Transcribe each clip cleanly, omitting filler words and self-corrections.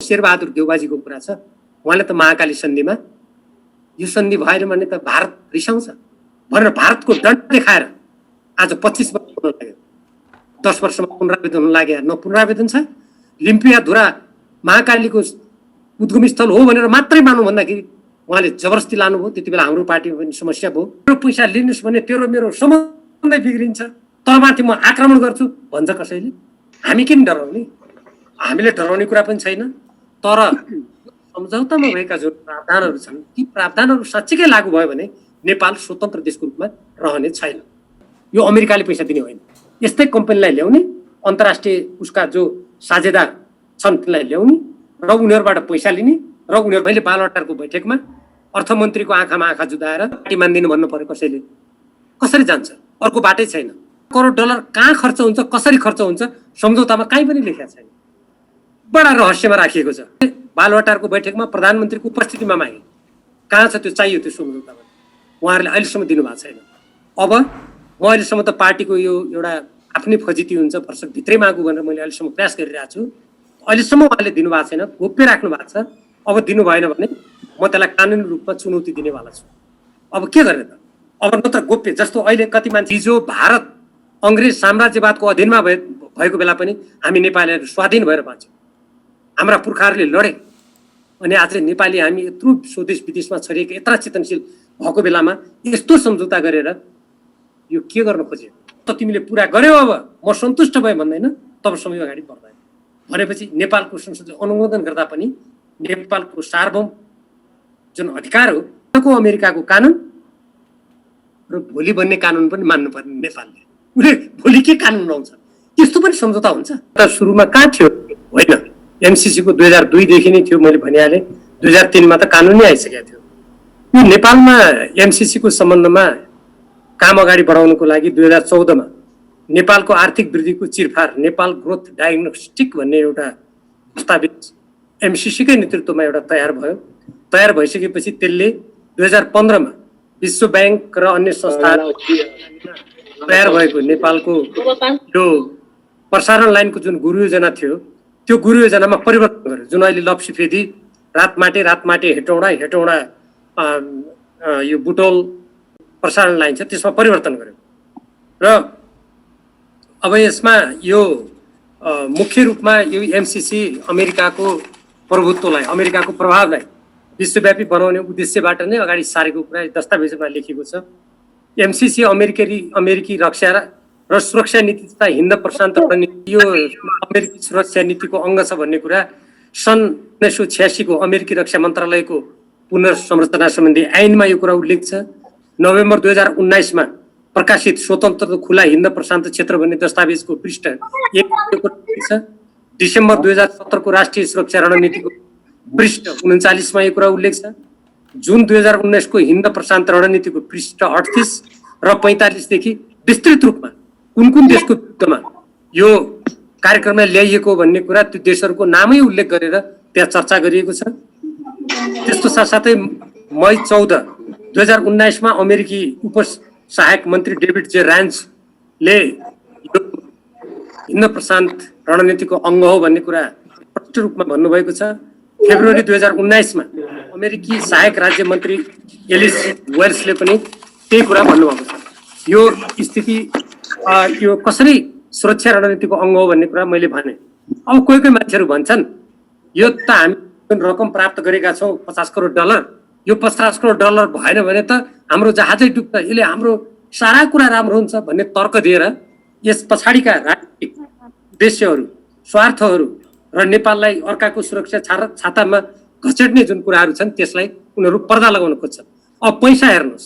शेरबहादुर देउबाजीको कुरा छ। उहाँले त महाकाली सन्धिमा यो सन्धि भएन भने त भारत रिसाउँछ भनेर भारतको डन्ट देखाएर आज 25 वर्ष हुन लाग्यो, 10 वर्षमा पुनरावेदन हुन लाग्यो। न पुनरावेदन छ। लिम्पियाधुरा महाकालीको उद्गम स्थल हो भनेर मात्रै मान्नु भन्दाखेरि उहाँले जबरजस्ती लानुभयो। त्यति बेला हाम्रो पार्टीमा पनि समस्या भयो। मेरो पैसा लिनुहोस् भने तेरो मेरो सम्बन्धै बिग्रिन्छ, तँमाथि म आक्रमण गर्छु भन्छ कसैले। हामी किन डराउने? हामीले डराउने कुरा पनि छैन। तर सम्झौतामा भएका जुन प्रावधानहरू छन् ती प्रावधानहरू साँच्चीकै लागू भयो भने नेपाल स्वतन्त्र देशको रूपमा रहने छैन। यो अमेरिकाले पैसा दिने होइन। यस्तै कम्पनीलाई ल्याउने, अन्तर्राष्ट्रिय उसका जो साझेदार छन् तिनलाई ल्याउने र उनीहरूबाट पैसा लिने र उनीहरू मैले बालवाटारको बैठकमा अर्थमन्त्रीको आँखामा आँखा जुदाएर पार्टी मान्दिनु भन्नु पर्यो कसैले। कसरी जान्छ? अर्को बाटै छैन। करोड डलर कहाँ खर्च हुन्छ, कसरी खर्च हुन्छ सम्झौतामा कहीँ पनि लेखेको छैन। बडा रहस्यमा राखिएको छ। बालवाटारको बैठकमा प्रधानमन्त्रीको उपस्थितिमा मागे। कहाँ छ त्यो? चाहियो त्यो सम्झौतामा। उहाँहरूले अहिलेसम्म दिनुभएको छैन। अब म अहिलेसम्म त पार्टीको यो एउटा आफ्नै फजिती हुन्छ, वर्षक भित्रै मागु भनेर मैले अहिलेसम्म प्रयास गरिरहेको छु। अहिलेसम्म उहाँले दिनुभएको छैन, गोप्य राख्नु भएको छ। अब दिनु भएन भने म त्यसलाई कानुनी रूपमा चुनौती दिनेवाला छु। अब के गर्ने त? अब नत्र गोप्य जस्तो अहिले कति मान्छे हिजो भारत अङ्ग्रेज साम्राज्यवादको अधीनमा भएको बेला पनि हामी नेपालीहरू स्वाधीन भएर बाँच्यौँ। हाम्रा पुर्खाहरूले लडे अनि आज नेपाली हामी यत्रो स्वदेश विदेशमा छरिएका यत्र चेतनशील भएको बेलामा यस्तो सम्झौता गरेर यो के गर्न खोज्यो त? तिमीले पुरा गर्यौ, अब म सन्तुष्ट भएँ भन्दैन, तबसम्म अगाडि बढ्दैन भनेपछि नेपालको संसदले अनुमोदन गर्दा पनि नेपालको सार्वभौम जुन अधिकार हो को अमेरिकाको कानुन र भोलि बन्ने कानुन पनि मान्नुपर्ने नेपालले। उसले भोलि के कानुन आउँछ त्यस्तो पनि सम्झौता हुन्छ? त सुरुमा कहाँ थियो? होइन, एमसिसीको 2002 देखि नै थियो। मैले भनिहालेँ 2003 मा त कानुनै आइसकेको थियो। यो नेपालमा एमसिसीको सम्बन्धमा काम अगाडि बढाउनको लागि 2014 मा नेपालको आर्थिक वृद्धिको चिरफार नेपाल ग्रोथ डायग्नोस्टिक भन्ने एउटा प्रस्तावित एमसिसीकै नेतृत्वमा एउटा तयार भयो। तयार भइसकेपछि त्यसले 2015 मा विश्व ब्याङ्क र अन्य संस्थाहरू तयार भएको नेपालको यो प्रसारण लाइनको जुन गुरु योजना थियो त्यो गुरु योजनामा परिवर्तन गर्यो। जुन अहिले लप्सीफेदी रातमाटे हेटौँडा यो बुटोल प्रसारण लाइन छ त्यसमा परिवर्तन गर्यो। र अब यसमा यो मुख्य रूपमा यो एमसिसी अमेरिकाको प्रभुत्वलाई, अमेरिकाको प्रभावलाई विश्वव्यापी बनाउने उद्देश्यबाट नै अगाडि सारेको कुरा दस्तावेजमा लेखिएको छ। एमसिसी अमेरिकी रक्षा र सुरक्षा नीति तथा हिन्द प्रशान्त रणनीति यो अमेरिकी सुरक्षा नीतिको अङ्ग छ भन्ने कुरा सन् 1986 को अमेरिकी रक्षा मन्त्रालयको पुनर्संरचना सम्बन्धी ऐनमा यो कुरा उल्लेख छ। नोभेम्बर 2019 मा प्रकाशित स्वतन्त्र खुला हिन्द प्रशान्त क्षेत्र भन्ने दस्तावेजको पृष्ठ 1 छ। डिसेम्बर 2017 को राष्ट्रिय सुरक्षा रणनीतिको पृष्ठ 39 मा यो कुरा उल्लेख छ। जुन 2019 को हिन्द प्रशान्त रणनीतिको पृष्ठ 38 र 45 देखि विस्तृत रूपमा कुन कुन देशको विरुद्धमा यो कार्यक्रममा ल्याइएको भन्ने कुरा त्यो देशहरूको नामै उल्लेख गरेर त्यहाँ चर्चा गरिएको छ। त्यसको साथसाथै मई 14, 2019 मा अमेरिकी उप सहायक मन्त्री डेभिड जे रान्सले यो हिन्द प्रशान्त रणनीतिको अङ्ग हो भन्ने कुरा स्पष्ट रूपमा भन्नुभएको छ। फेब्रुअरी 2019 मा अमेरिकी सहायक राज्य मन्त्री एलिस वेल्सले पनि त्यही कुरा भन्नुभएको छ। यो स्थिति यो कसरी सुरक्षा रणनीतिको अङ्ग हो भन्ने कुरा मैले भने। अब कोही मान्छेहरू भन्छन् यो त हामी जुन रकम प्राप्त गरेका छौँ 50 करोड डलर, यो 50 करोड डलर भएन भने त हाम्रो जहाजै डुब्छ, यसले हाम्रो सारा कुरा राम्रो हुन्छ भन्ने तर्क दिएर यस पछाडिका राजनीतिक उद्देश्यहरू, स्वार्थहरू र नेपाललाई अर्काको सुरक्षा छातामा घचेट्ने जुन कुराहरू छन् त्यसलाई उनीहरू पर्दा लगाउन खोज्छन्। अब पैसा हेर्नुहोस्,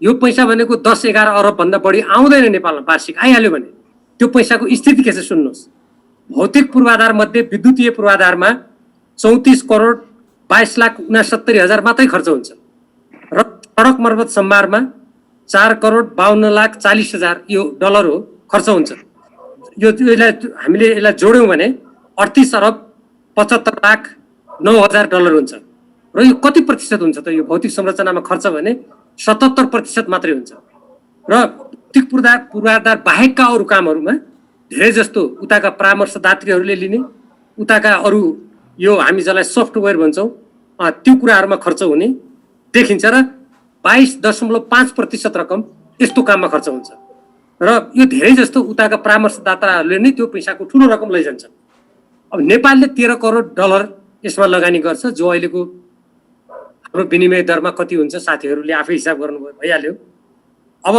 यो पैसा भनेको 10-11 अरब भन्दा बढी आउँदैन नेपालमा वार्षिक। आइहाल्यो भने त्यो पैसाको स्थिति के छ सुन्नुहोस्। भौतिक पूर्वाधार मध्ये विद्युतीय पूर्वाधारमा 34 करोड 22,69,000 मात्रै खर्च हुन्छ र सडक मर्मत सम्भारमा 4 करोड 52,40,000 यो डलर हो खर्च हुन्छ। यसलाई हामीले यसलाई जोड्यौँ भने 38 अरब 75,09,000 डलर हुन्छ। र यो कति प्रतिशत हुन्छ त? यो भौतिक संरचनामा खर्च भने 77% मात्रै हुन्छ। र भौतिक पूर्वाधार बाहेकका अरू कामहरूमा धेरै जस्तो उताका परामर्शदात्रीहरूले लिने, उताका अरू यो हामी जसलाई सफ्टवेयर भन्छौँ त्यो कुराहरूमा खर्च हुने देखिन्छ र 22.5% रकम यस्तो काममा खर्च हुन्छ र यो धेरै जस्तो उताका परामर्शदाताहरूले नै त्यो पैसाको ठुलो रकम लैजान्छन्। अब नेपालले 13 करोड डलर यसमा लगानी गर्छ, जो अहिलेको हाम्रो विनिमय दरमा कति हुन्छ साथीहरूले आफै हिसाब गर्नु भइहाल्यो। अब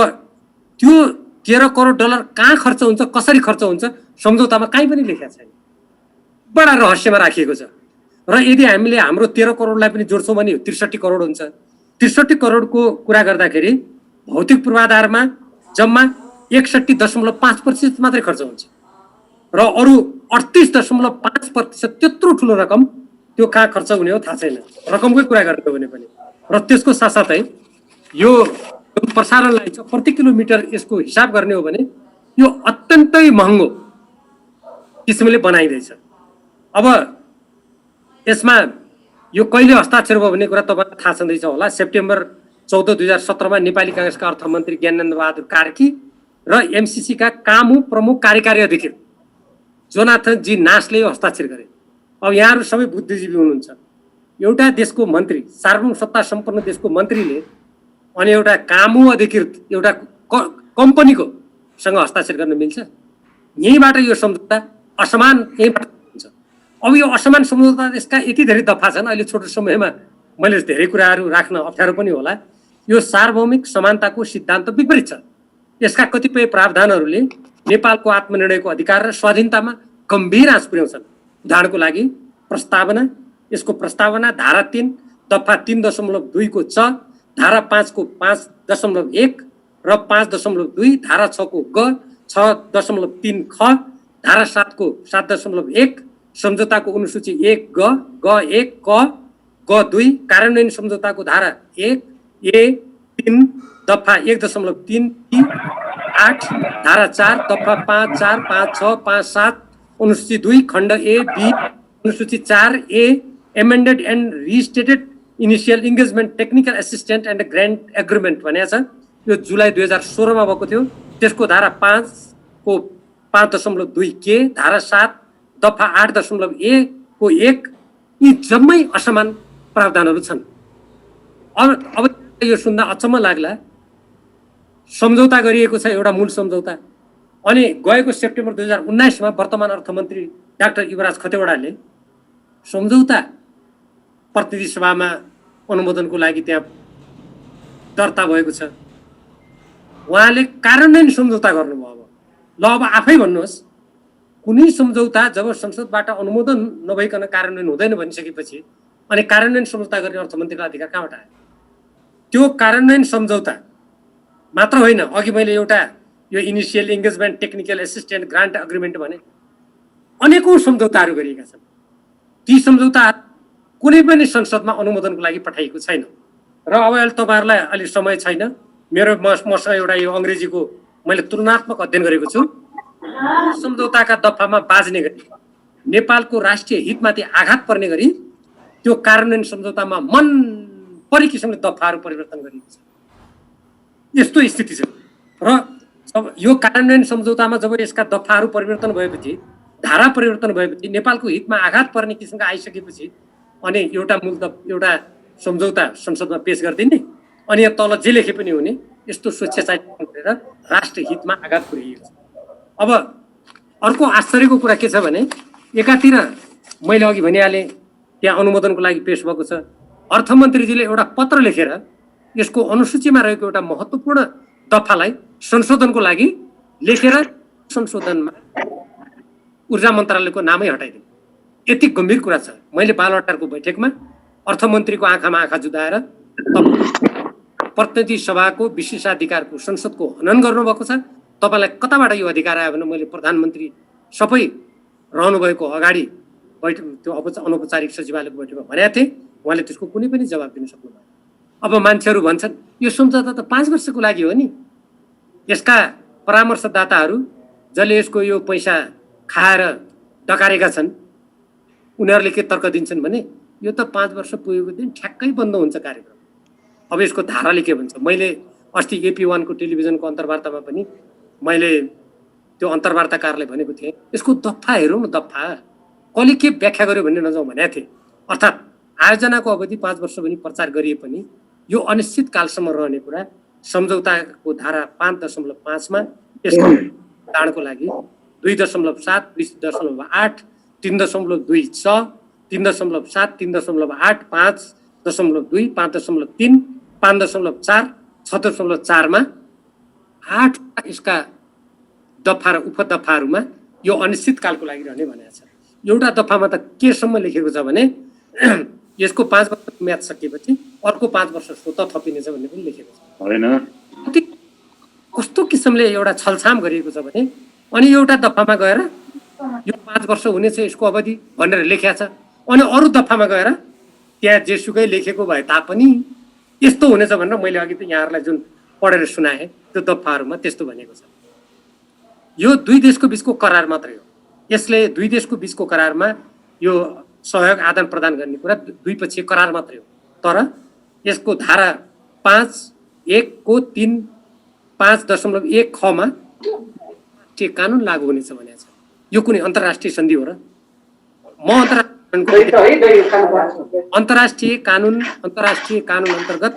त्यो 13 करोड डलर कहाँ खर्च हुन्छ, कसरी खर्च हुन्छ, सम्झौतामा कहीँ पनि लेखेको छैन, बडा रहस्यमा राखिएको छ। र यदि हामीले हाम्रो 13 करोडलाई पनि जोड्छौँ भने 63 करोड हुन्छ। 63 करोडको कुरा गर्दाखेरि भौतिक पूर्वाधारमा जम्मा 61.5% मात्रै खर्च हुन्छ र अरू 38.5% त्यत्रो ठुलो रकम त्यो कहाँ खर्च हुने हो थाहा छैन, रकमकै कुरा गर्ने हो भने पनि। र त्यसको साथसाथै यो प्रसारणलाई चाहिँ प्रति किलोमिटर यसको हिसाब गर्ने हो भने यो अत्यन्तै महँगो किसिमले बनाइँदैछ। अब यसमा यो कहिले हस्ताक्षर भयो भन्ने कुरा तपाईँलाई थाहा छँदैछ होला। सेप्टेम्बर 14, 2017 नेपाली कांग्रेसका अर्थमन्त्री ज्ञानेन्द्र बहादुर कार्की र एमसिसीका कामु प्रमुख कार्यकारी अधिकृत जोनाथन जी नासले यो हस्ताक्षर गरे। अब यहाँहरू सबै बुद्धिजीवी हुनुहुन्छ। एउटा देशको मन्त्री, सार्वभौम सत्ता सम्पन्न देशको मन्त्रीले अनि एउटा कामु अधिकृत एउटा कम्पनीको सँग हस्ताक्षर गर्न मिल्छ? यहीँबाट यो सम्झौता असमान यहीँबाट हुन्छ। अब यो असमान सम्झौता यसका यति धेरै दफा छन्, अहिले छोटो समयमा मैले धेरै कुराहरू राख्न अप्ठ्यारो पनि होला। यो सार्वभौमिक समानताको सिद्धान्त विपरीत छ। यसका कतिपय प्रावधानहरूले नेपालको आत्मनिर्णयको अधिकार र स्वाधीनतामा गम्भीर आँच पुर्याउँछन्। उदाहरणको लागि प्रस्तावना, यसको प्रस्तावना धारा 3 दफा 3.2 को च, धारा 5 को 5.1 र 5.2, धारा 6 को ग, 6.3 ख, धारा 7 को 7.1, सम्झौताको अनुसूची 1 ग, ग1 क, ग2, कार्यान्वयन सम्झौताको धारा 1 ए 3 दफा 1.3 8, धारा 4 दफा 5 4 5 6 5 7, अनुसूची 2 खण्ड ए बी, अनुसूची 4 A amended and restated initial engagement technical assistant and grant agreement भनेको छ। यो जुलाई 2016 मा भएको थियो। त्यसको धारा 5 को 5.2 के, धारा 7 दफा 8.1 को 1, यी जम्मै असमान प्रावधानहरू छन्। अब यो सुन्दा अचम्म लाग्ला। सम्झौता गरिएको छ एउटा मूल सम्झौता, अनि गएको सेप्टेम्बर 2019 मा वर्तमान अर्थमन्त्री डाक्टर युवराज खतिवडाले सम्झौता प्रतिनिधि सभामा अनुमोदनको लागि त्यहाँ दर्ता भएको छ। उहाँले कार्यान्वयन सम्झौता गर्नुभयो। ल अब आफै भन्नुहोस्, कुनै सम्झौता जब संसदबाट अनुमोदन नभइकन कार्यान्वयन हुँदैन भनिसकेपछि अनि कार्यान्वयन सम्झौता गर्ने अर्थमन्त्रीलाई अधिकार कहाँबाट आयो? त्यो कार्यान्वयन सम्झौता मात्र होइन, अघि मैले एउटा यो initial engagement technical assistant grant agreement भने अनेकौं सम्झौताहरू गरिएका छन्। ती सम्झौता कुनै पनि संसदमा अनुमोदनको लागि पठाइएको छैन। र अब अहिले तपाईँहरूलाई अहिले समय छैन, मसँग एउटा यो अङ्ग्रेजीको मैले तुलनात्मक अध्ययन गरेको छु। सम्झौताका दफामा बाज्ने गरी नेपालको राष्ट्रिय हितमाथि आघात पर्ने गरी त्यो कार्यान्वयन सम्झौतामा मन परी किसिमले दफाहरू परिवर्तन गरिएको छ। यस्तो स्थिति छ। र जब यो कार्यान्वयन सम्झौतामा जब यसका दफाहरू परिवर्तन भएपछि, धारा परिवर्तन भएपछि, नेपालको हितमा आघात पर्ने किसिमका आइसकेपछि अनि एउटा सम्झौता संसदमा पेश गरिदिने अनि यहाँ तल जे लेखे पनि हुने, यस्तो स्वेच्छाचारी गरेर राष्ट्र हितमा आघात पुर्याइएको छ। अब अर्को आश्चर्यको कुरा के छ भने, एकातिर मैले अघि भनिहालेँ त्यहाँ अनुमोदनको लागि पेश भएको छ। अर्थमन्त्रीजीले एउटा पत्र लेखेर यसको अनुसूचीमा रहेको एउटा महत्त्वपूर्ण दफालाई संशोधनको लागि लेखेर संशोधनमा ऊर्जा मन्त्रालयको नामै हटाइदिनु। यति गम्भीर कुरा छ। मैले बालवाटारको बैठकमा अर्थमन्त्रीको आँखामा आँखा जुदाएर प्रतिनिधि सभाको विशेषाधिकारको संसदको हनन गर्नुभएको छ। तपाईँलाई कताबाट यो अधिकार आयो भने मैले प्रधानमन्त्री सबै रहनुभएको अगाडि बैठक त्यो अनौपचारिक सचिवालयको बैठकमा भनेको थिएँ। उहाँले त्यसको कुनै पनि जवाब दिन सक्नु भएन। अब मान्छेहरू भन्छन् यो सम्झौता त 5 वर्षको लागि हो नि। यसका परामर्शदाताहरू जसले यसको यो पैसा खाएर डकारेका छन् उनीहरूले के तर्क दिन्छन् भने यो त 5 वर्ष पुगेको दिन ठ्याक्कै बन्द हुन्छ कार्यक्रम। अब यसको धाराले के भन्छ? मैले अस्ति AP1 को टेलिभिजनको अन्तर्वार्तामा पनि मैले त्यो अन्तर्वार्ताकारलाई भनेको थिएँ, यसको दफा हेरौँ न, दफा कसले के व्याख्या गर्यो भन्ने नजाउँ भनेको थिएँ। अर्थात् आयोजनाको अवधि 5 वर्ष भनी प्रचार गरिए पनि यो अनिश्चित कालसम्म रहने कुरा सम्झौताको धारा 5.5 मा यसको दाँडको लागि 2.7, 2.8, 3.26, 3.7, 3.8, 5.2, 5.3, 5.4, 6.4 मा 8 यसका दफा र उपदफाहरूमा यो अनिश्चित कालको लागि रहने भनेको छ। एउटा दफामा त केसम्म लेखेको छ भने यसको 5 वर्ष म्याद सकिएपछि अर्को 5 वर्ष स्वत थपिनेछ भन्ने पनि लेखेको छ। होइन कस्तो किसिमले एउटा छलछाम गरिएको छ भने अनि एउटा दफामा गएर यो 5 वर्ष हुनेछ यसको अवधि भनेर लेखिया छ, अनि अरू दफामा गएर त्यहाँ जेसुकै लेखेको भए तापनि यस्तो हुनेछ भनेर मैले अघि त यहाँहरूलाई जुन पढेर सुनाएँ त्यो दफाहरूमा त्यस्तो भनेको छ। यो दुई देशको बीचको करार मात्रै हो। यसले दुई देशको बीचको करारमा यो सहयोग आदान प्रदान गर्ने कुरा द्विपक्षीय करार मात्रै हो। तर यसको धारा 5(1) को 3, 5.1 ख मा राष्ट्रिय कानुन लागू हुनेछ भनेको छ। यो कुनै अन्तर्राष्ट्रिय सन्धि हो र? म अन्तर्राष्ट्रिय कानुन अन्तर्गत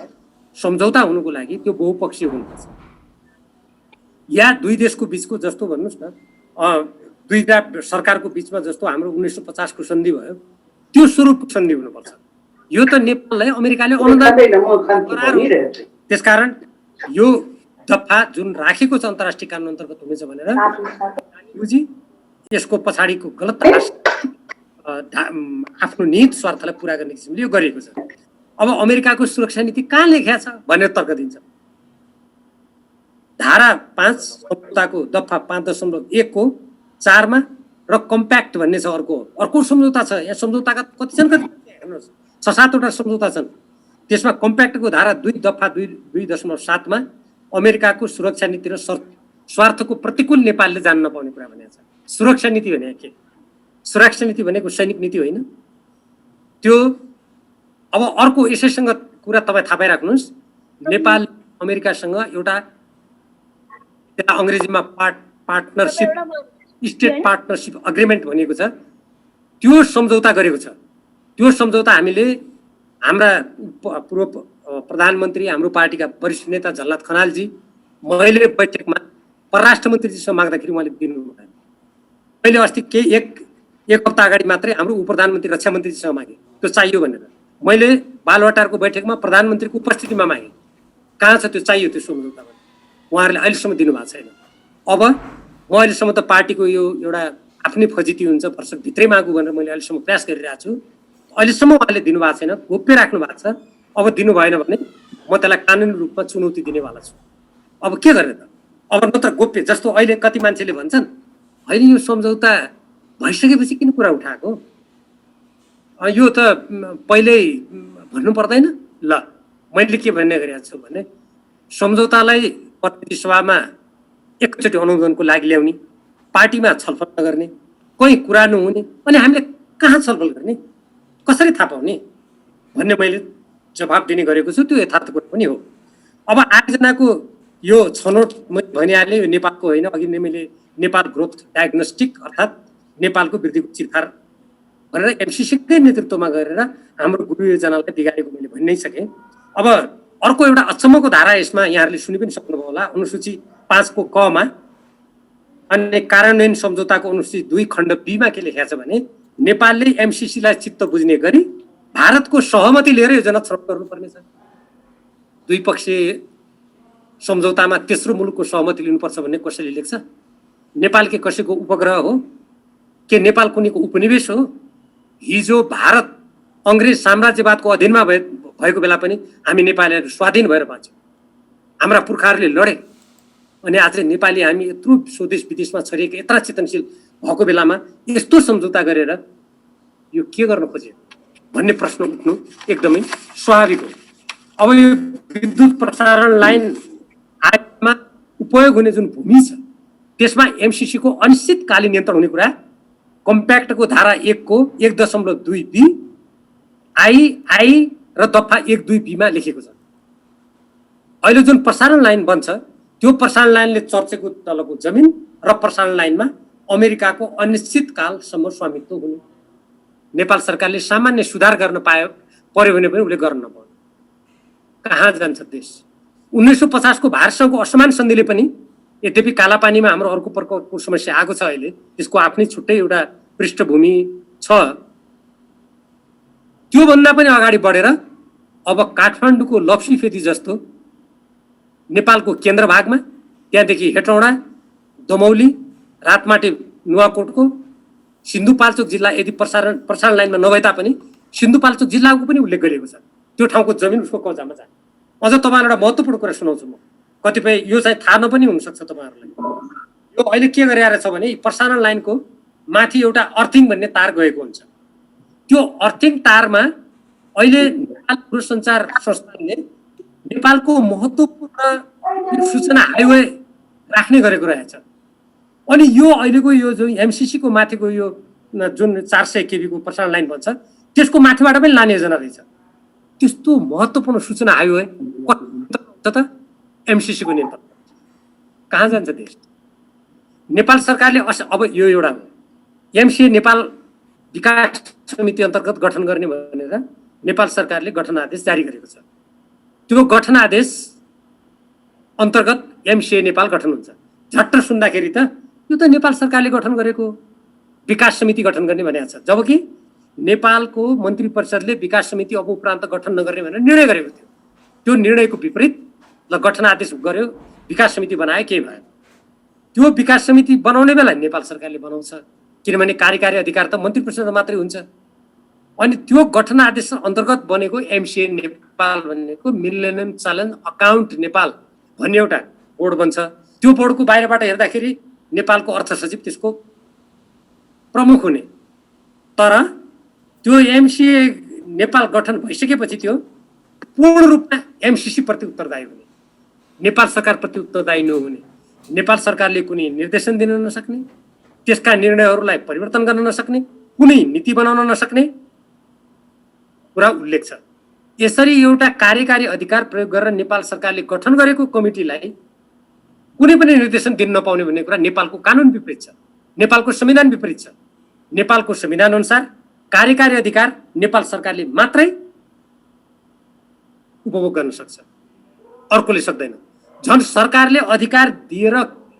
सम्झौता हुनुको लागि त्यो बहुपक्षीय हुनुपर्छ। या दुई देशको बीचको जस्तो भन्नुहोस् न दुईटा सरकारको बीचमा जस्तो हाम्रो 1950 को सन्धि भयो त्यो स्वरूपको सन्धि हुनुपर्छ। यो त नेपाललाई अमेरिकाले अनुदान त्यसकारण यो दफा जुन राखेको छ अन्तर्राष्ट्रिय कानुन अन्तर्गत हुनेछ भनेर बुझी यसको पछाडिको गलत आफ्नो निहित स्वार्थलाई पुरा गर्ने किसिमले यो गरिएको छ। अब अमेरिकाको सुरक्षा नीति कहाँ लेखिया छ भनेर तर्क दिन्छ। धारा 5 सम्झौताको दफा 5.1 को 4 मा र कम्प्याक्ट भन्ने छ अर्को सम्झौता छ। यहाँ सम्झौताका कति छन् हेर्नुहोस् 6-7 वटा सम्झौता छन्। त्यसमा कम्प्याक्टको धारा 2 दफा 2.7 मा अमेरिकाको सुरक्षा नीति र स्वार्थको प्रतिकूल नेपालले जान्न नपाउने कुरा भनेको छ। सुरक्षा नीति भने के? सुरक्षा नीति भनेको सैनिक नीति होइन। त्यो अब अर्को यसैसँग कुरा तपाईँ थाहा पाइराख्नुहोस्। नेपाल अमेरिकासँग एउटा अङ्ग्रेजीमा पार्टनरसिप स्टेट पार्टनरसिप अग्रिमेन्ट भनिएको छ। त्यो सम्झौता गरेको छ। त्यो सम्झौता हामीले हाम्रा पूर्व प्रधानमन्त्री हाम्रो पार्टीका वरिष्ठ नेता झलनाथ खनालजी मैले बैठकमा परराष्ट्र मन्त्रीजीसँग माग्दाखेरि उहाँले दिनुभयो। मैले अस्ति एक हप्ता अगाडि मात्रै हाम्रो उपप्रधानमन्त्री रक्षा मन्त्रीजीसँग मागेँ त्यो चाहियो भनेर। मैले बालवाटारको बैठकमा प्रधानमन्त्रीको उपस्थितिमा मागेँ कहाँ छ त्यो चाहियो त्यो सम्झौता। उहाँहरूले अहिलेसम्म दिनुभएको छैन। अब म अहिलेसम्म त पार्टीको यो एउटा आफ्नै फजिती हुन्छ वर्षभित्रै मागु भनेर मैले अहिलेसम्म प्रयास गरिरहेको छु। अहिलेसम्म उहाँले दिनुभएको छैन, गोप्य राख्नु भएको छ। अब दिनु भएन भने म त्यसलाई कानुनी रूपमा चुनौती दिनेवाला छु। अब के गर्ने त? अब नत्र गोप्य जस्तो अहिले कति मान्छेले भन्छन् होइन यो सम्झौता भइसकेपछि किन कुरा उठाएको, यो त पहिल्यै भन्नु पर्दैन। ल मैले के भन्ने गरिरहेको छु भने सम्झौतालाई प्रतिनिधि सभामा एकचोटि अनुमोदनको लागि ल्याउने, पार्टीमा छलफल नगर्ने, कहीँ कुरा नहुने, अनि हामीले कहाँ छलफल गर्ने, कसरी थाहा पाउने भन्ने मैले जवाब दिने गरेको छु। त्यो यथार्थ कुरा पनि हो। अब आयोजनाको यो छनौट मैले भनिहालेँ यो नेपालको होइन। अघि नै मैले नेपाल ग्रोथ डायग्नोस्टिक अर्थात् नेपालको वृद्धिको चिरफार भनेर एमसिसीकै नेतृत्वमा गरेर हाम्रो गुरु योजनालाई बिगारेको मैले भनि नै सकेँ। अब अर्को एउटा अचम्मको धारा यसमा यहाँहरूले सुनि पनि सक्नुभयो होला। अनुसूची 5 को क मा अनि कार्यान्वयन सम्झौताको अनुसूची 2 खण्ड B मा के लेखेको छ भने नेपालले एमसिसीलाई चित्त बुझ्ने गरी भारतको सहमति लिएर योजना छनौट गर्नुपर्नेछ। द्विपक्षीय सम्झौतामा तेस्रो मुलुकको सहमति लिनुपर्छ भन्ने कसैले लेख्छ? नेपाल के कसैको उपग्रह हो के? नेपाल कुनैको उपनिवेश हो? हिजो भारत अङ्ग्रेज साम्राज्यवादको अधीनमा भएको बेला पनि हामी नेपालीहरू स्वाधीन भएर बाँच्यौँ। हाम्रा पुर्खाहरूले लडे अनि आज नेपाली हामी यत्रो स्वदेश विदेशमा छरिएका यत्र चेतनशील भएको बेलामा यस्तो सम्झौता गरेर यो के गर्न खोज्यो भन्ने प्रश्न उठ्नु एकदमै स्वाभाविक हो। अब यो विद्युत प्रसारण लाइन आयोगमा उपयोग हुने जुन भूमि छ त्यसमा एमसिसीको अनिश्चितकालीन नियन्त्रण हुने कुरा कम्प्याक्टको धारा 1 को 1.2 B आई र दफा 1.2 B मा लेखेको छ। अहिले जुन प्रसारण लाइन बन्छ त्यो प्रसारण लाइनले चर्चेको तलको जमिन र प्रसारण लाइनमा अमेरिकाको अनिश्चित कालसम्म स्वामित्व हुने नेपाल सरकारले सामान्य सुधार गर्न पर्यो भने पनि उसले गर्न नपाउने। कहाँ जान्छ देश? 1950 को भारतसँगको असमान सन्धिले पनि, यद्यपि कालापानीमा हाम्रो अर्को प्रकारको समस्या आएको छ अहिले, त्यसको आफ्नै छुट्टै एउटा पृष्ठभूमि छ, त्योभन्दा पनि अगाडि बढेर अब काठमाडौँको लप्सीफेदी जस्तो नेपालको केन्द्र भागमा, त्यहाँदेखि हेटौँडा, दमौली, रातमाटे, नुवाकोटको, सिन्धुपाल्चोक जिल्ला यदि प्रसारण लाइनमा नभए तापनि सिन्धुपाल्चोक जिल्लाको पनि उल्लेख गरिएको छ। त्यो ठाउँको जमिन उसको कब्जामा छ। अझ तपाईँलाई एउटा महत्त्वपूर्ण कुरा सुनाउँछु म, कतिपय यो चाहिँ थाहा नपनि हुनसक्छ तपाईँहरूलाई। यो अहिले के गरिरहेको छ भने प्रसारण लाइनको माथि एउटा अर्थिङ भन्ने तार गएको हुन्छ। त्यो अर्थिङ तारमा अहिले नेपाल दूरसञ्चार संस्थानले नेपालको महत्त्वपूर्ण सूचना हाइवे राख्ने गरेको रहेछ। अनि यो अहिलेको यो जो एमसिसी को माथिको यो जुन 400 केबीको प्रसारण लाइन भन्छ, त्यसको माथिबाट पनि लाने योजना रहेछ। त्यस्तो महत्त्वपूर्ण सूचना हाइवे त एमसिसी को नेतृत्व कहाँ जान्छ देश? नेपाल सरकारले अब यो एउटा एमसिए नेपाल विकास समिति अन्तर्गत गठन गर्ने भनेर नेपाल सरकारले गठन आदेश जारी गरेको छ। त्यो गठन आदेश अन्तर्गत एमसिए नेपाल गठन हुन्छ। झट्ट सुन्दाखेरि त यो त नेपाल सरकारले गठन गरेको विकास समिति गठन गर्ने भनेको छ, जबकि नेपालको मन्त्री परिषदले विकास समिति अब उपरान्त गठन नगर्ने भनेर निर्णय गरेको थियो। त्यो निर्णयको विपरीत ल गठन आदेश गर्यो, विकास समिति बनाए, केही भयो। त्यो विकास समिति बनाउने बेला नेपाल सरकारले बनाउँछ, किनभने कार्यकारी अधिकार त मन्त्री परिषदमा मात्रै हुन्छ। अनि त्यो गठन आदेश अन्तर्गत बनेको एमसिए नेपाल भनेको मिलेनियम च्यालेन्ज अकाउन्ट नेपाल भन्ने एउटा बोर्ड बन्छ। त्यो बोर्डको बाहिरबाट हेर्दाखेरि नेपालको अर्थ सचिव त्यसको प्रमुख हुने, तर त्यो एमसिए नेपाल गठन भइसकेपछि त्यो पूर्ण रूपमा एमसिसी प्रति उत्तरदायी हुने, नेपाल सरकार प्रति उत्तरदायी नहुने, नेपाल सरकारले कुनै निर्देशन दिन नसक्ने, त्यसका निर्णयहरूलाई परिवर्तन गर्न नसक्ने, कुनै नीति बनाउन नसक्ने कुरा उल्लेख छ। यसरी एउटा कार्यकारी अधिकार प्रयोग गरेर नेपाल सरकारले गठन गरेको कमिटीलाई कुनै पनि निर्देशन दिन नपाउने भन्ने कुरा नेपालको कानुन विपरीत छ, नेपालको संविधान विपरीत छ। नेपालको संविधान अनुसार कार्यकारी अधिकार नेपाल सरकारले मात्रै उपभोग गर्न सक्छ, अर्कोले सक्दैन। झन् सरकारले अधिकार दिएर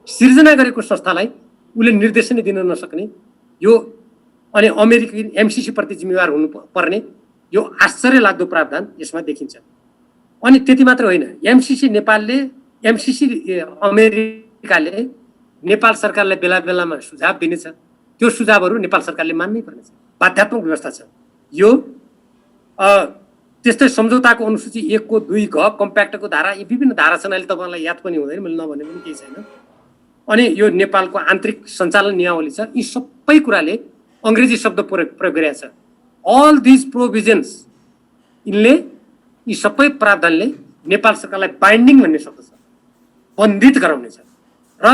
सिर्जना गरेको संस्थालाई उसले निर्देशनै दिन नसक्ने, यो अनि अमेरिकी एमसिसी प्रति जिम्मेवार हुनु पर्ने यो आश्चर्य लाग्दो प्रावधान यसमा देखिन्छ। अनि त्यति मात्र होइन, एमसिसी अमेरिकाले नेपाल सरकारलाई बेला बेलामा सुझाव दिनेछ, त्यो सुझावहरू नेपाल सरकारले मान्नै पर्नेछ, बाध्यात्मक व्यवस्था छ। यो त्यस्तै सम्झौताको अनुसूची 1 को 2 घ कम्प्याक्टको धारा, यी विभिन्न धारा छन्, अहिले तपाईँलाई याद पनि हुँदैन, मैले नभने पनि केही छैन। अनि यो नेपालको आन्तरिक सञ्चालन नियमावली छ, यी सबै कुराले अङ्ग्रेजी शब्द प्रयोग गरेको छ। अल दिज प्रोभिजन्स, यिनले यी सबै प्रावधानले नेपाल सरकारलाई बाइन्डिङ भन्ने शब्द छ, बन्धित गराउने छ। र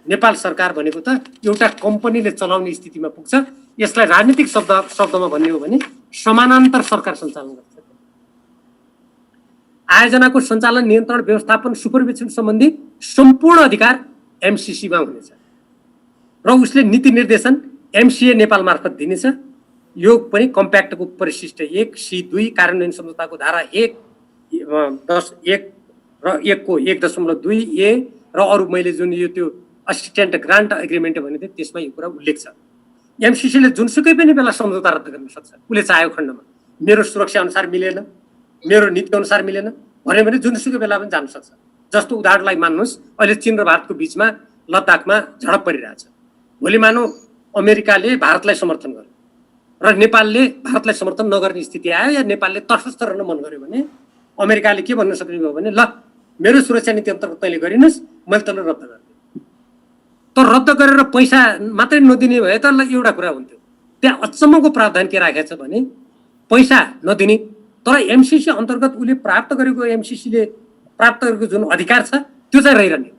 नेपाल सरकार भनेको त एउटा कम्पनीले चलाउने स्थितिमा पुग्छ। यसलाई राजनीतिक शब्दमा भन्ने हो भने समानान्तर सरकार सञ्चालन गर्छ। आयोजनाको सञ्चालन, नियन्त्रण, व्यवस्थापन, सुपरभिजन सम्बन्धी सम्पूर्ण अधिकार एमसिसीमा हुनेछ र उसले नीति निर्देशन एमसिए नेपाल मार्फत दिनेछ। यो पनि कम्प्याक्टको परिशिष्ट 1 C2 कार्यान्वयन सम्झौताको धारा 1, 10(1) र 1 को 1.2 ए र अरू मैले जुन यो त्यो असिस्टेन्ट ग्रान्ट एग्रिमेन्ट भनेको थिएँ त्यसमा यो कुरा उल्लेख छ। एमसिसीले जुनसुकै पनि बेला सम्झौता रद्द गर्न सक्छ, उसले चाहेको खण्डमा। मेरो सुरक्षा अनुसार मिलेन, मेरो नीति अनुसार मिलेन भन्यो भने जुनसुकै बेला पनि जान सक्छ। जस्तो उदाहरणलाई मान्नुहोस्, अहिले चीन र भारतको बीचमा लद्दाखमा झडप परिरहेछ। भोलि मानौ अमेरिकाले भारतलाई समर्थन गर्यो र नेपालले भारतलाई समर्थन नगर्ने स्थिति आयो, या नेपालले तटस्थ रहन मन गर्यो भने अमेरिकाले के भन्न सक्ने भयो भने ल मेरो सुरक्षा नीति अन्तर्गत तैँले गरिनुहोस्, मैले तँलाई रद्द गरिदिएँ। तर रद्द गरेर पैसा मात्रै नदिने भए त ल एउटा कुरा हुन्थ्यो। त्यहाँ अचम्मको प्रावधान के राखेको छ भने पैसा नदिने, तर एमसिसी अन्तर्गत उसले प्राप्त गरेको, एमसिसीले प्राप्त गरेको जुन अधिकार छ त्यो चाहिँ रहिरहने।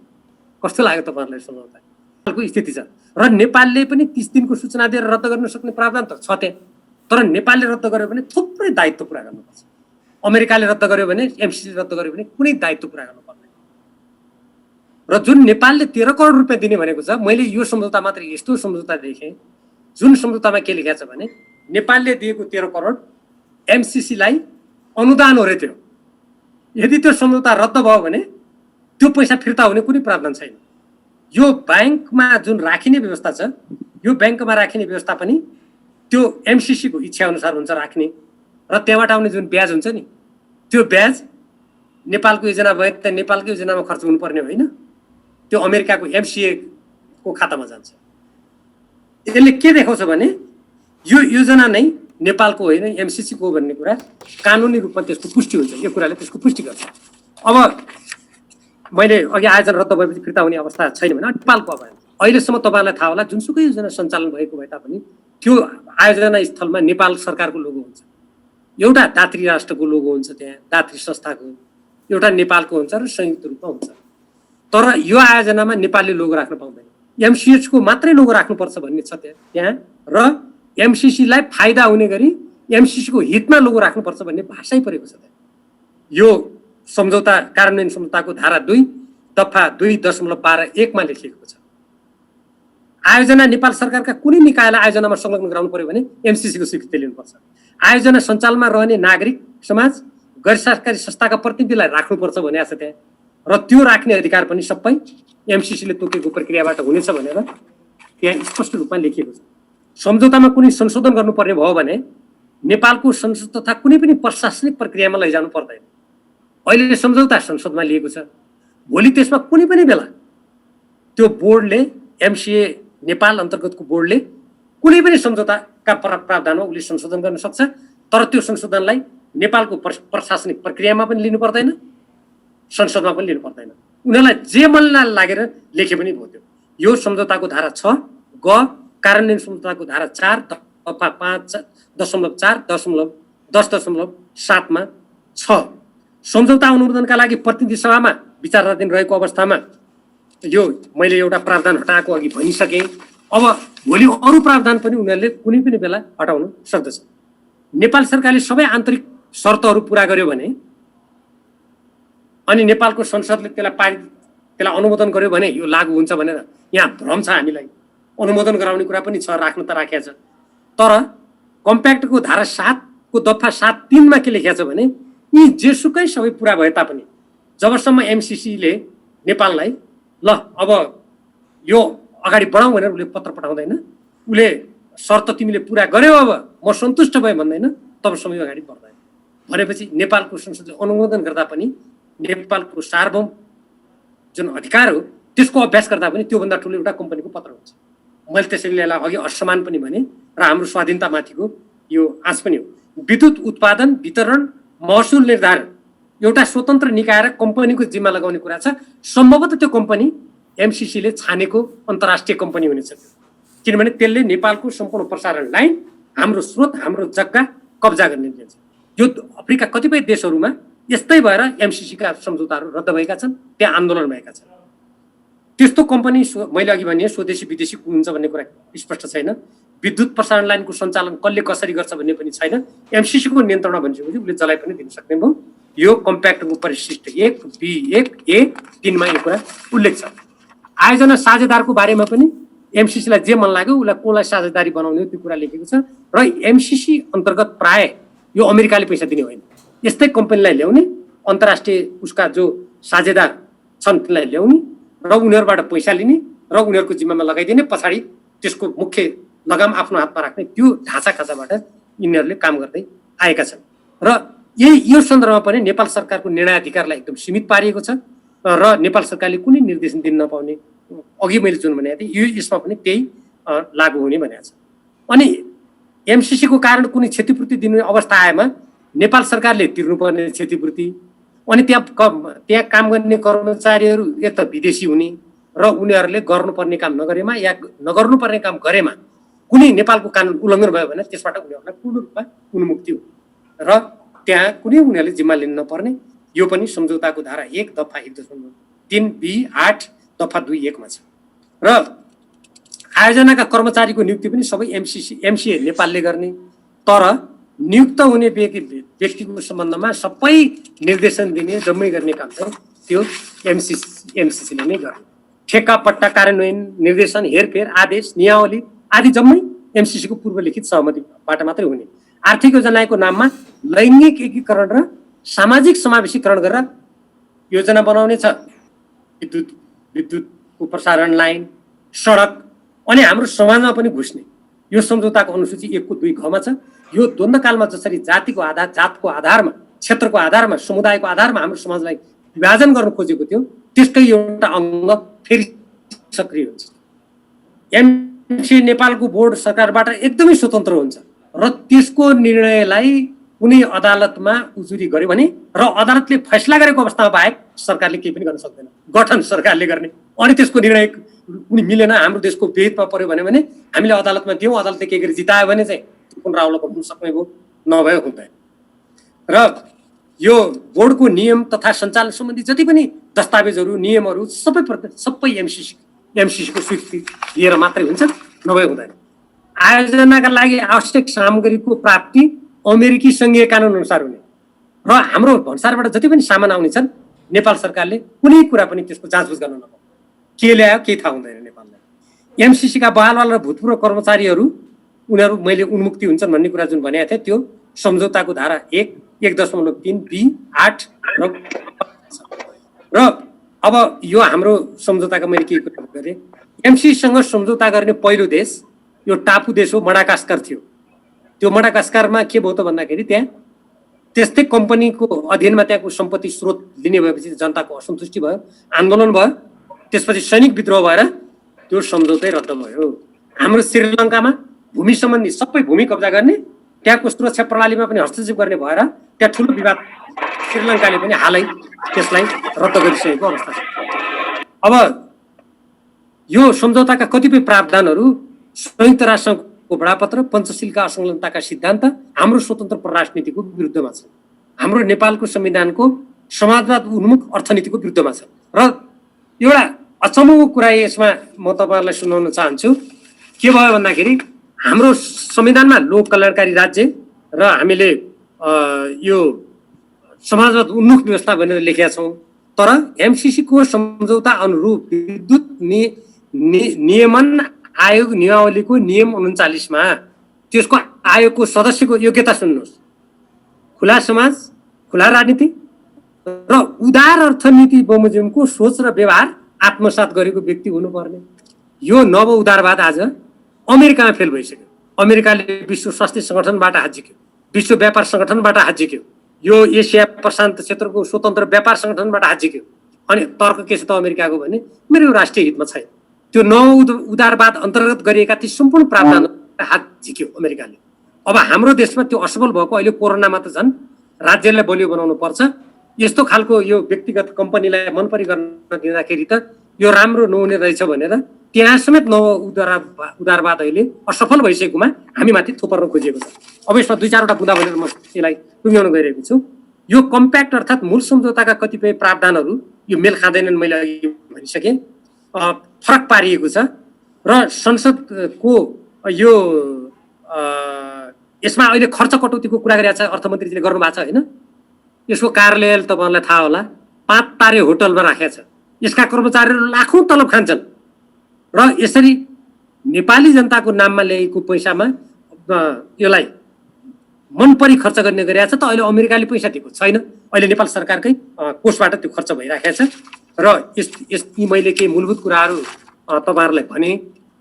कस्तो लाग्यो तपाईँहरूलाई सम्झौता को स्थिति छ। र नेपालले पनि 30 दिनको सूचना दिएर रद्द गर्न सक्ने प्रावधान त छ त्यहाँ, तर नेपालले रद्द गर्यो भने थुप्रै दायित्व पुरा गर्नुपर्छ। अमेरिकाले रद्द गर्यो भने, एमसिसी रद्द गर्यो भने कुनै दायित्व पुरा गर्नु पर्दैन। र जुन नेपालले 13 करोड रुपियाँ दिने भनेको छ, मैले यो सम्झौता मात्र यस्तो सम्झौता देखेँ जुन सम्झौतामा के लेखेको छ भने नेपालले दिएको 13 करोड एमसीसीलाई अनुदान हो रे त्यो। यदि त्यो सम्झौता रद्द भयो भने त्यो पैसा फिर्ता हुने कुनै प्रावधान छैन। यो ब्याङ्कमा जुन राखिने व्यवस्था छ, यो ब्याङ्कमा राखिने व्यवस्था पनि त्यो एमसीसी को इच्छा अनुसार हुन्छ राख्ने, र त्यहाँबाट आउने जुन ब्याज हुन्छ नि, त्यो ब्याज नेपालको योजना भए त नेपालकै योजनामा खर्च हुनुपर्ने होइन, त्यो अमेरिकाको एमसीए को खातामा जान्छ। यसले के देखाउँछ भने यो योजना नै नेपालको होइन एमसीसी को भन्ने कुरा कानुनी रूपमा त्यसको पुष्टि हुन्छ। यो कुराले त्यसको पुष्टि गर्छ। अब मैले अघि आयोजना रद्द भएपछि फिर्ता हुने अवस्था छैन भने नेपालको अब अहिलेसम्म तपाईँलाई थाहा होला, जुनसुकै योजना सञ्चालन भएको भए तापनि त्यो आयोजना स्थलमा नेपाल सरकारको लोगो हुन्छ, एउटा दात्री राष्ट्रको लोगो हुन्छ, त्यहाँ दात्री संस्थाको एउटा नेपालको हुन्छ र संयुक्त रूपमा हुन्छ। तर यो आयोजनामा नेपालले लोगो राख्न पाउँदैन, एमसीएच को मात्रै लोगो राख्नुपर्छ भन्ने छ त्यहाँ, र एमसीसीलाई फाइदा हुने गरी एमसीसी को हितमा लोगो राख्नुपर्छ भन्ने भाषै परेको छ त्यहाँ। यो सम्झौता कार्यान्वयन सम्झौताको धारा 2 दफा 2.12(1) मा लेखिएको छ। आयोजना नेपाल सरकारका कुनै निकायलाई आयोजनामा संलग्न गराउनु पर्यो भने एमसीसी को स्वीकृति लिनुपर्छ। आयोजना सञ्चालनमा रहने नागरिक समाज गैर सरकारी संस्थाका प्रतिनिधिलाई राख्नुपर्छ भनेको छ त्यहाँ, र त्यो राख्ने अधिकार पनि सबै एमसीसी ले तोकेको प्रक्रियाबाट हुनेछ भनेर त्यहाँ स्पष्ट रूपमा लेखिएको छ। सम्झौतामा कुनै संशोधन गर्नुपर्ने भयो भने नेपालको संसद तथा कुनै पनि प्रशासनिक प्रक्रियामा लैजानु पर्दैन। अहिले सम्झौता संसदमा लिएको छ, भोलि त्यसमा कुनै पनि बेला त्यो बोर्डले एमसीए नेपाल अन्तर्गतको बोर्डले कुनै पनि सम्झौताका प्रावधानमा उसले संशोधन गर्न सक्छ, तर त्यो संशोधनलाई नेपालको प्रशासनिक प्रक्रियामा पनि लिनु पर्दैन, संसदमा पनि लिनु पर्दैन। उनीहरूलाई जे मन लागेर लेखे पनि भयो। त्यो यो सम्झौताको धारा 6 ग कार्यान्वयन सम्झौताको धारा 4 दफा 5.4.10.7 मा छ। सम्झौता अनुमोदनका लागि प्रतिनिधि सभामा विचाराधीन रहेको अवस्थामा यो मैले एउटा प्रावधान हटाएको अघि भनिसकेँ। अब भोलि अरू प्रावधान पनि उनीहरूले कुनै पनि बेला हटाउन सक्दछ। नेपाल सरकारले सबै आन्तरिक शर्तहरू पूरा गर्यो भने अनि नेपालको संसदले त्यसलाई अनुमोदन गर्यो भने यो लागू हुन्छ भनेर यहाँ भ्रम छ हामीलाई। अनुमोदन गराउने कुरा पनि छ, राख्न त राखेको छ, तर कम्प्याक्टको धारा 7 को दफा 7(3) मा के लेखेको छ भने यी जेसुकै सबै पूरा भए तापनि जबसम्म एमसीसी ले नेपाललाई ल अब यो अगाडि बढाउँ भनेर उसले पत्र पठाउँदैन, उसले शर्त तिमीले पूरा गर्यौ अब म सन्तुष्ट भए भन्दैन, तबसम्म यो अगाडि बढ्दैन। भनेपछि नेपालको संसदले अनुमोदन गर्दा पनि नेपालको सार्वभौम जुन अधिकार हो त्यसको अभ्यास गर्दा पनि त्योभन्दा ठुलो एउटा कम्पनीको पत्र हुन्छ। मैले त्यसैले यसलाई अघि असमान पनि भने र हाम्रो स्वाधीनतामाथिको यो आँच पनि हो। विद्युत उत्पादन वितरण महसुल निर्धारण एउटा स्वतन्त्र निकाय र कम्पनीको जिम्मा लगाउने कुरा छ। सम्भवतः त्यो कम्पनी एमसीसी ले छानेको अन्तर्राष्ट्रिय कम्पनी हुनेछ, किनभने त्यसले नेपालको सम्पूर्ण प्रसारण लाइन हाम्रो स्रोत हाम्रो जग्गा कब्जा गर्ने दिन्छ। यो अफ्रिका कतिपय देशहरूमा यस्तै भएर एमसीसी का सम्झौताहरू रद्द भएका छन्, त्यहाँ आन्दोलन भएका छन्। त्यस्तो कम्पनी मैले अघि भने स्वदेशी विदेशी कुन हुन्छ भन्ने कुरा स्पष्ट छैन। विद्युत प्रसारण लाइनको सञ्चालन कसले कसरी गर्छ भन्ने पनि छैन। एमसीसी को नियन्त्रणमा भनिसकेपछि उसले जसलाई पनि दिन सक्ने भयो। यो कम्प्याक्टको परिशिष्ट 1(b)(1)(a)(3) मा यो कुरा उल्लेख छ। आयोजना साझेदारको बारेमा पनि एमसीसी लाई जे मन लाग्यो उसलाई कोलाई साझेदारी बनाउने त्यो कुरा लेखेको छ, र एमसीसी अन्तर्गत प्राय यो अमेरिकाले पैसा दिने होइन, यस्तै कम्पनीलाई ल्याउने अन्तर्राष्ट्रिय उसका जो साझेदार छन् तिनलाई ल्याउने र उनीहरूबाट पैसा लिने र उनीहरूको जिम्मामा लगाइदिने, पछाडि त्यसको मुख्य लगाम आफ्नो हातमा राख्ने त्यो ढाँचा खाँचाबाट यिनीहरूले काम गर्दै आएका छन्। र यो सन्दर्भमा पनि नेपाल सरकारको निर्णयाधिकारलाई एकदम सीमित पारिएको छ र नेपाल सरकारले कुनै निर्देशन दिन नपाउने, अघि मैले जुन भनेको थिएँ यो यसमा पनि त्यही लागू हुने भनेको छ। अनि एमसीसी को कारण कुनै क्षतिपूर्ति दिने अवस्था आएमा नेपाल सरकारले तिर्नुपर्ने क्षतिपूर्ति, अनि त्यहाँ काम गर्ने कर्मचारीहरू या त विदेशी हुने र उनीहरूले गर्नुपर्ने काम नगरेमा या नगर्नुपर्ने काम गरेमा कुनै नेपालको कानुन उल्लङ्घन भयो भने त्यसबाट उनीहरूलाई पूर्ण रूपमा उन्मुक्ति हो र त्यहाँ कुनै उनीहरूले जिम्मा लिन नपर्ने। यो पनि सम्झौताको धारा 1 दफा 1.3(b)(8) दफा 2(1) मा छ। र आयोजनाका कर्मचारीको नियुक्ति पनि सबै एमसीए नेपालले गर्ने, तर नियुक्त हुने व्यक्तिको सम्बन्धमा सबै निर्देशन दिने जम्मै गर्ने काम चाहिँ त्यो एमसीसीले नै गर्ने। ठेक्का पट्टा कार्यान्वयन निर्देशन हेरफेर आदेश नियावली आदि जम्मै एमसीसीको पूर्व लिखित सहमतिबाट मात्रै हुने। आर्थिक योजनाको नाममा लैङ्गिक एकीकरण र सामाजिक समावेशीकरण गरेर योजना बनाउने छ। विद्युतको प्रसारण लाइन, सडक अनि हाम्रो समाजमा पनि घुस्ने। यो सम्झौताको अनुसूची 1 को 2 घमा छ। यो द्वन्द्वकालमा जसरी जातिको जातको आधारमा, क्षेत्रको आधारमा, समुदायको आधारमा हाम्रो समाजलाई विभाजन गर्न खोजेको थियो, त्यसकै एउटा अङ्ग फेरि सक्रिय हुन्छ। एमसी नेपालको बोर्ड सरकारबाट एकदमै स्वतन्त्र हुन्छ र त्यसको निर्णयलाई कुनै अदालतमा उजुरी गर्यो भने र अदालतले फैसला गरेको अवस्थामा बाहेक सरकारले केही पनि गर्न सक्दैन। गठन सरकारले गर्ने। अनि त्यसको निर्णय कुनै मिलेन, हाम्रो देशको विहितमा पर्यो भने हामीले अदालतमा दियौँ, अदालतले के गरी जितायो भने चाहिँ पुनरावलोकन हुन सक्ने भयो, नभए हुँदैन। र यो बोर्डको नियम तथा सञ्चालन सम्बन्धी जति पनि दस्तावेजहरू, नियमहरू सबै एमसीसीको स्वीकृति लिएर मात्रै हुन्छ, नभए हुँदैन। आयोजनाका लागि आवश्यक सामग्रीको प्राप्ति अमेरिकी सङ्घीय कानुन अनुसार हुने र हाम्रो भन्सारबाट जति पनि सामान आउने छन् नेपाल सरकारले कुनै कुरा पनि त्यसको जाँचबुझ गर्न नपाऊ। के ल्यायो केही थाहा हुँदैन नेपाललाई। एमसीसीका बहालवाल र भूतपूर्व कर्मचारीहरू उनीहरू मैले उन्मुक्ति हुन्छन् भन्ने कुरा जुन भनेको थिएँ, त्यो सम्झौताको धारा 1.3B8 र अब यो हाम्रो सम्झौताका मैले के कुरा गरेँ, एमसीसीसँग सम्झौता गर्ने पहिलो देश यो टापु देश हो, मडागास्कर थियो। त्यो मडागास्करमा के भयो त भन्दाखेरि त्यहाँ त्यस्तै कम्पनीको अधीनमा त्यहाँको सम्पत्ति स्रोत लिने भएपछि जनताको असन्तुष्टि भयो, आन्दोलन भयो, त्यसपछि सैनिक विद्रोह भएर त्यो सम्झौतै रद्द भयो। हाम्रो श्रीलङ्कामा भूमि सम्बन्धी सबै भूमि कब्जा गर्ने, त्यहाँको सुरक्षा प्रणालीमा पनि हस्तक्षेप गर्ने भएर त्यहाँ ठुलो विवाद श्रीलङ्काले पनि हालै त्यसलाई रद्द गरिसकेको अवस्था छ। अब यो सम्झौताका कतिपय प्रावधानहरू संयुक्त राष्ट्रको बडापत्र, पञ्चशीलका असंलग्नताका सिद्धान्त हाम्रो स्वतन्त्र परराष्ट्र विरुद्धमा छ। हाम्रो नेपालको संविधानको समाजवाद उन्मुख अर्थनीतिको विरुद्धमा छ। र एउटा अचम्मको कुरा यसमा म तपाईँहरूलाई सुनाउन चाहन्छु। के भयो भन्दाखेरि हाम्रो संविधानमा लोक कल्याणकारी राज्य र हामीले यो समाजवाद उन्मुख व्यवस्था भनेर लेखेका छौँ, तर एमसीसीको सम्झौता अनुरूप विद्युत नियमन आयोग नियमावलीको नियम 39मा त्यसको आयोगको सदस्यको योग्यता सुन्नुहोस्। खुला समाज, खुला राजनीति र उदार अर्थनीति बमोजिमको सोच र व्यवहार आत्मसात गरेको व्यक्ति हुनुपर्ने। यो नव उदारवाद आज अमेरिकामा फेल भइसक्यो। अमेरिकाले विश्व स्वास्थ्य सङ्गठनबाट हाजिक्यो, विश्व व्यापार सङ्गठनबाट हाजिक्यो, यो एसिया प्रशान्त क्षेत्रको स्वतन्त्र व्यापार सङ्गठनबाट हाजिक्यो। अनि तर्क के छ त अमेरिकाको भने मेरो राष्ट्रिय हितमा छैन। त्यो नव उदारवाद अन्तर्गत गरिएका ती सम्पूर्ण प्रावधान हात झिक्यो अमेरिकाले। अब हाम्रो देशमा त्यो असफल भएको अहिले कोरोनामा त झन् राज्यलाई बलियो बनाउनु पर्छ। यस्तो खालको यो व्यक्तिगत कम्पनीलाई मनपरी गर्न दिँदाखेरि त यो राम्रो नहुने रहेछ भनेर त्यहाँ समेत नव उदारवाद अहिले असफल भइसकेकोमा हामीमाथि थोपर्न खोजिएको छ। अब यसमा 2-4वटा बुँदा भनेर म यसलाई टुङ्ग्याउन गइरहेको छु। यो कम्प्याक्ट अर्थात् मूल सम्झौताका कतिपय प्रावधानहरू यो मेल खाँदैनन्, मैले अघि भनिसकेँ, फरक पारिएको छ र संसदको यो यसमा अहिले खर्च कटौतीको कुरा गरिरहेको छ, अर्थमन्त्रीजीले गर्नुभएको छ होइन। यसको कार्यालय तपाईँहरूलाई थाहा होला, 5 तारे होटलमा राखेको छ। यसका कर्मचारीहरू लाखौँ तलब खान्छन् र यसरी नेपाली जनताको नाममा ल्याएको पैसामा यसलाई मनपरी खर्च गर्ने गरिरहेको छ। त अहिले अमेरिकाले पैसा दिएको छैन, अहिले नेपाल सरकारकै कोषबाट त्यो खर्च भइराखेको छ। र यी मैले केही मूलभूत कुराहरू तपाईँहरूलाई भने।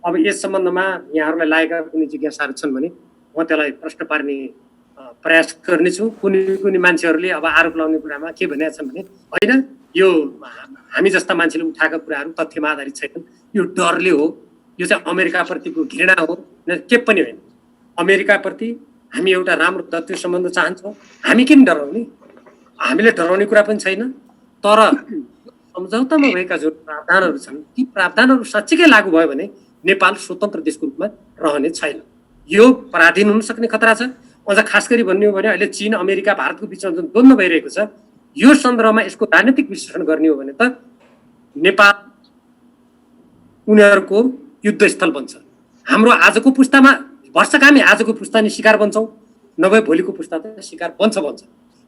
अब यस सम्बन्धमा यहाँहरूलाई लागेका कुनै जिज्ञासाहरू छन् भने म त्यसलाई प्रश्न पार्ने प्रयास गर्नेछु। कुनै मान्छेहरूले अब आरोप लगाउने कुरामा के भनेका छन् भने होइन, यो हामी जस्ता मान्छेले उठाएका कुराहरू तथ्यमा आधारित छैनन्, यो डरले हो, यो चाहिँ अमेरिकाप्रतिको घृणा हो, के पनि होइन। अमेरिकाप्रति हामी एउटा राम्रो दत्तीय सम्बन्ध चाहन्छौँ। हामी किन डराउने? हामीले डराउने कुरा पनि छैन। तर सम्झौतामा भएका जुन प्रावधानहरू छन् ती प्रावधानहरू साँच्चीकै लागू भयो भने नेपाल स्वतन्त्र देशको रूपमा रहने छैन। यो पराधीन हुन सक्ने खतरा छ। अझ खास गरी भन्ने हो भने अहिले चीन, अमेरिका, भारतको बिचमा जुन द्वन्द्व भइरहेको छ, यो सन्दर्भमा यसको राजनीतिक विश्लेषण गर्ने हो भने त नेपाल उनीहरूको युद्धस्थल बन्छ। हाम्रो आजको पुस्तामा भर्सक हामी आजको पुस्ता नै शिकार बन्छौँ, नभए भोलिको पुस्ता त शिकार बन्छ।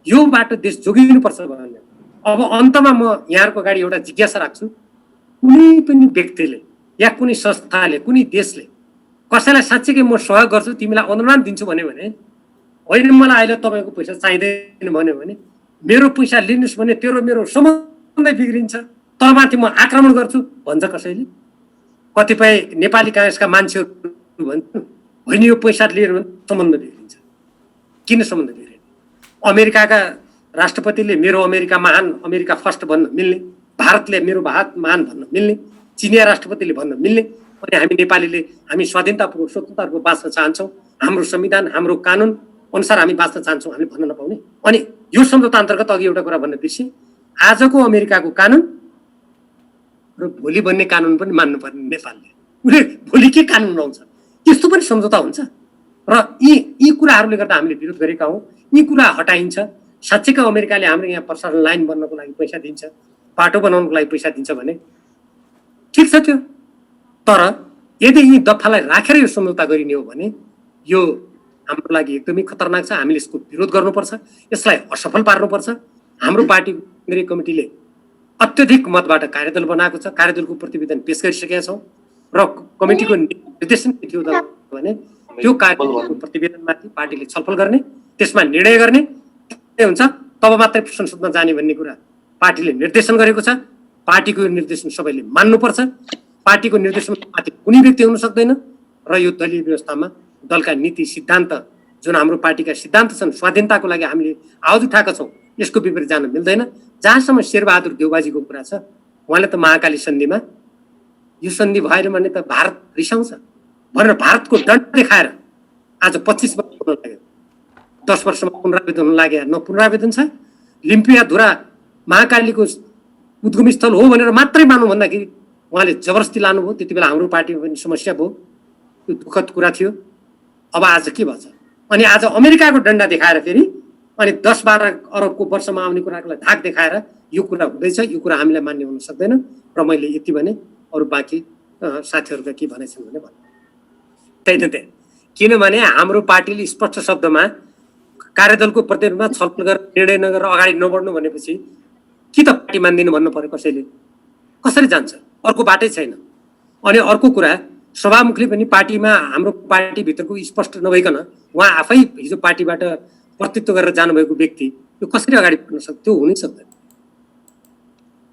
यो बाटो देश जोगिनुपर्छ भन्ने। अब अन्तमा म यहाँहरूको अगाडि एउटा जिज्ञासा राख्छु। कुनै पनि व्यक्तिले या कुनै संस्थाले, कुनै देशले कसैलाई साँच्चीकै म सहयोग गर्छु तिमीलाई अनुदान दिन्छु भने होइन मलाई अहिले तपाईँको पैसा चाहिँदैन भन्यो भने मेरो पैसा लिनुहोस् भने तेरो मेरो सम्बन्धै बिग्रिन्छ तँमाथि म आक्रमण गर्छु भन्छ कसैले। कतिपय नेपाली काङ्ग्रेसका मान्छेहरू भन्छ होइन यो पैसा लिएर भने सम्बन्ध बिग्रिन्छ। किन सम्बन्ध बिग्रिन्छ? अमेरिकाका राष्ट्रपतिले मेरो अमेरिका महान, अमेरिका फर्स्ट भन्न मिल्ने, भारतले मेरो भारत महान भन्न मिल्ने, चिनिया राष्ट्रपतिले भन्न मिल्ने, अनि हामी नेपालीले हामी स्वाधीनतापूर्वक स्वतन्त्रतापूर्वक बाँच्न चाहन्छौँ, हाम्रो संविधान हाम्रो कानुन अनुसार हामी बाँच्न चाहन्छौँ, हामीले भन्न नपाउने। अनि यो सम्झौता अन्तर्गत अघि एउटा कुरा भन्न बिर्सेँ, आजको अमेरिकाको कानुन र भोलि बन्ने कानुन पनि मान्नुपर्ने नेपालले। उसले भोलि के कानुन आउँछ त्यस्तो पनि सम्झौता हुन्छ र यी कुराहरूले गर्दा हामीले विरोध गरेका हौँ। यी कुरा हटाइन्छ। साँच्चैका अमेरिकाले हाम्रो यहाँ प्रसारण लाइन बन्नको लागि पैसा दिन्छ, बाटो बनाउनको लागि पैसा दिन्छ भने ठिक छ त्यो, तर यदि यी दफालाई राखेर यो सम्झौता गरिने हो भने यो हाम्रो लागि एकदमै खतरनाक छ। हामीले यसको विरोध गर्नुपर्छ, यसलाई असफल पार्नुपर्छ। हाम्रो पार्टी केन्द्रीय कमिटीले अत्यधिक मतबाट कार्यदल बनाएको छ, कार्यदलको प्रतिवेदन पेश गरिसकेका छौँ र कमिटीको निर्देशन के थियो भने त्यो कार्यदलको प्रतिवेदनमाथि पार्टीले छलफल गर्ने, त्यसमा निर्णय गर्ने हुन्छ, तब मात्रै संसदमा जाने भन्ने कुरा पार्टीले निर्देशन गरेको छ। पार्टीको निर्देशन सबैले मान्नुपर्छ। पार्टीको निर्देशनमाथि कुनै व्यक्ति हुन सक्दैन र यो दलीय व्यवस्थामा दलका नीति सिद्धान्त जुन हाम्रो पार्टीका सिद्धान्त छन्, स्वाधीनताको लागि हामीले आवाज उठाएका छौँ, यसको विपरीत जान मिल्दैन। जहाँसम्म शेरबहादुर देउबाजीको कुरा छ, उहाँले त महाकाली सन्धिमा यो सन्धि भएन भने त भारत रिसाउँछ भनेर भारतको डन्डा देखाएर आज 25 वर्ष हुन लाग्यो, 10 वर्षमा पुनरावेदन हुन लाग्यो। न पुनरावेदन छ। लिम्पियाधुरा महाकालीको उद्गम स्थल हो भनेर मात्रै मानौँ भन्दाखेरि उहाँले जबरजस्ती लानुभयो। त्यति बेला हाम्रो पार्टीमा पनि समस्या भयो, त्यो दुःखद कुरा थियो। अब आज के भन्छ? अनि आज अमेरिकाको डन्डा देखाएर फेरि अनि 10-12 अरबको वर्षमा आउने कुरालाई धाक देखाएर यो कुरा हुँदैछ, यो कुरा हामीलाई मान्य हुन सक्दैन। र मैले यति भने अरू बाँकी साथीहरूका के भनेछन् भने त्यही किनभने हाम्रो पार्टीले स्पष्ट शब्दमा कार्यदलको प्रतिवेदनमा छलफल गरेर निर्णय नगरेर अगाडि नबढ्नु भनेपछि कि त पार्टी मान्दिनु भन्नु पर्यो कसैले? कसरी जान्छ? अर्को बाटै छैन। अनि अर्को कुरा, सभामुखले पनि पार्टीमा हाम्रो पार्टीभित्रको स्पष्ट नभइकन उहाँ आफै हिजो पार्टीबाट प्रतित्व गरेर जानुभएको व्यक्ति यो कसरी अगाडि बढ्न सक्छ? त्यो हुनै सक्दैन।